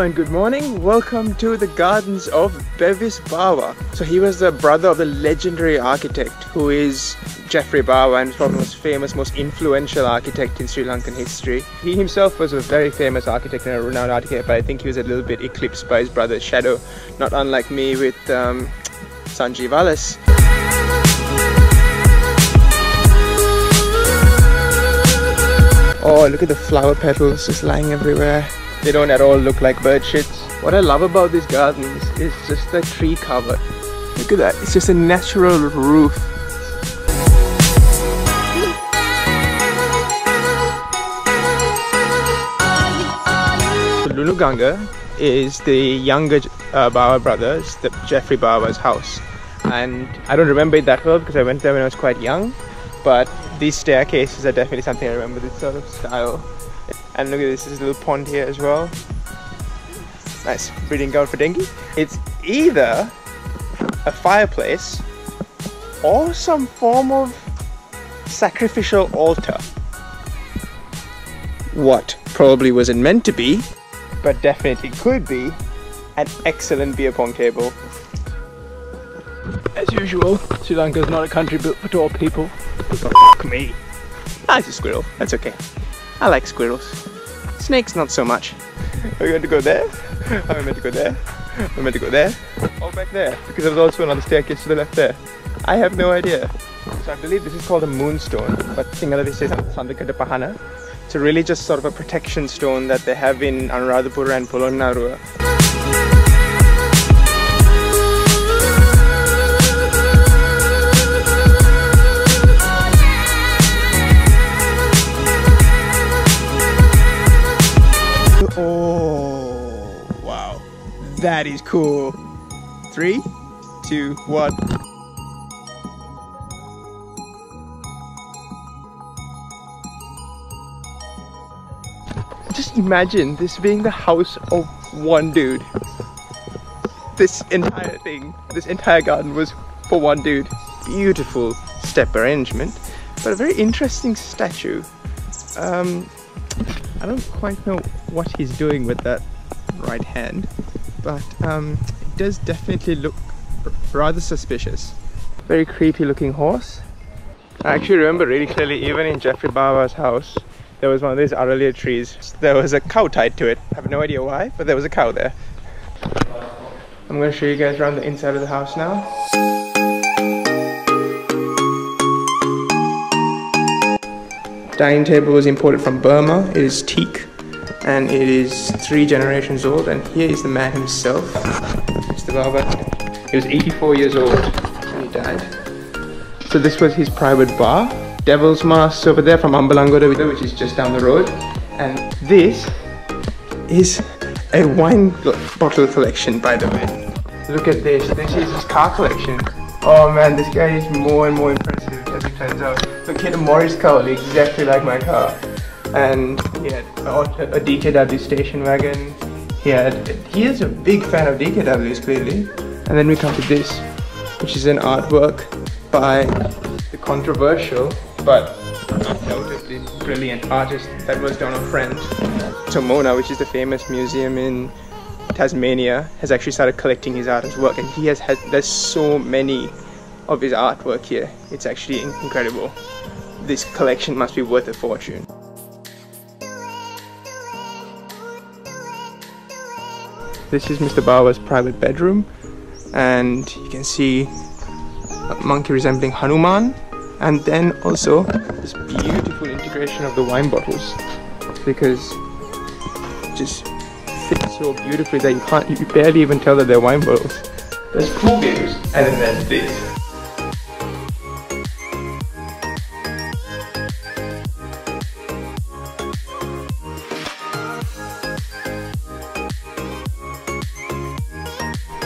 Hello and good morning. Welcome to the gardens of Bevis Bawa. So he was the brother of the legendary architect who is Geoffrey Bawa, and probably the most famous, most influential architect in Sri Lankan history. He himself was a very famous architect and a renowned architect, but I think he was a little bit eclipsed by his brother's shadow, not unlike me with Sanjeev Alice. Oh, look at the flower petals just lying everywhere. They don't at all look like bird shits. What I love about these gardens is just the tree cover. Look at that, it's just a natural roof. So Lunuganga is the younger Bawa brothers, the Geoffrey Bawa's house. And I don't remember it that well because I went there when I was quite young. But these staircases are definitely something I remember, this sort of style. And look at this, there's a little pond here as well. Nice, breeding ground for dengue. It's either a fireplace or some form of sacrificial altar. What probably wasn't meant to be, but definitely could be, an excellent beer pong table. As usual, Sri Lanka is not a country built for tall people. Fuck me. Ah, it's a squirrel, that's okay. I like squirrels. Snakes, not so much. Are we going to go there? Are we meant to go there? Are we meant to go there? Oh, back there, because there was also another staircase to the left there. I have no idea. So I believe this is called a moonstone, but Sinhala they say Sandakata Pahana. It's really just sort of a protection stone that they have in Anuradhapura and Polonnaruwa. Oh, wow. That is cool. 3, 2, 1. Just imagine this being the house of one dude. This entire thing, this entire garden was for one dude. Beautiful step arrangement, but a very interesting statue. I don't quite know what he's doing with that right hand, but it does definitely look rather suspicious. Very creepy looking horse. I actually remember really clearly, even in Geoffrey Bawa's house, there was one of these Aralia trees. There was a cow tied to it. I have no idea why, but there was a cow there. I'm going to show you guys around the inside of the house now. Dining table was imported from Burma. It is teak and it is 3 generations old, and here is the man himself, Mr. Bawa. He was 84 years old when he died. So this was his private bar. Devil's Mask over there from Ambalangoda, which is just down the road. And this is a wine bottle collection, by the way. Look at this. This is his car collection. Oh man, this guy is more and more impressive as it turns out. Look, he had a Morris car exactly like my car. And he had a DKW station wagon. He is a big fan of DKWs, clearly. And then we come to this, which is an artwork by the controversial but undoubtedly brilliant artist that was Donald Friend. So Mona, which is the famous museum in Tasmania, has actually started collecting his artist's work, and there's so many of his artwork here. It's actually incredible. This collection must be worth a fortune. This is Mr. Bawa's private bedroom, and you can see a monkey resembling Hanuman, and then also this beautiful integration of the wine bottles, because it just fits so beautifully that you barely even tell that they're wine bottles. There's pool games, and then there's this.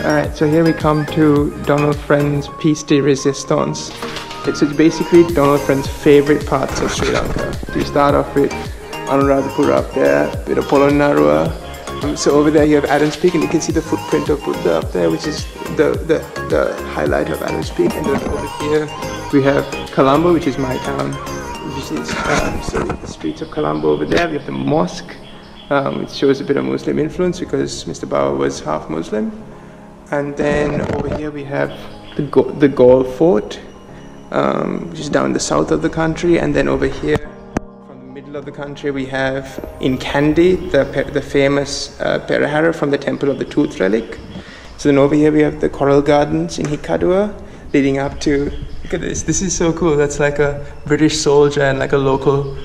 Alright, so here we come to Donald Friend's piece de resistance. It's basically Donald Friend's favorite parts of Sri Lanka. We start off with Anuradhapura up there, a bit of Polonnaruwa. So over there you have Adam's Peak, and you can see the footprint of Buddha up there, which is the highlight of Adam's Peak. And then over here we have Colombo, which is my town. Which is, so the streets of Colombo over there. We have the mosque. It shows a bit of Muslim influence because Mr. Bawa was half Muslim. And then over here we have the Gaul fort, which is down the south of the country. And then over here, from the middle of the country, we have in Kandy, the famous Perahara from the Temple of the Tooth Relic. So then over here we have the coral gardens in Hikkaduwa, leading up to, look at this, this is so cool. That's like a British soldier and like a local,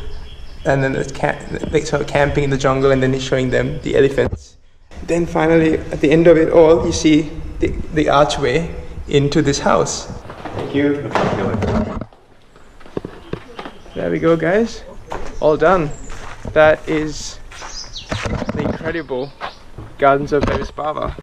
and then they sort of camping in the jungle, and then he's showing them the elephants. Then finally, at the end of it all, you see the archway into this house. Thank you. There we go, guys. All done. That is the incredible Gardens of Bevis Bawa.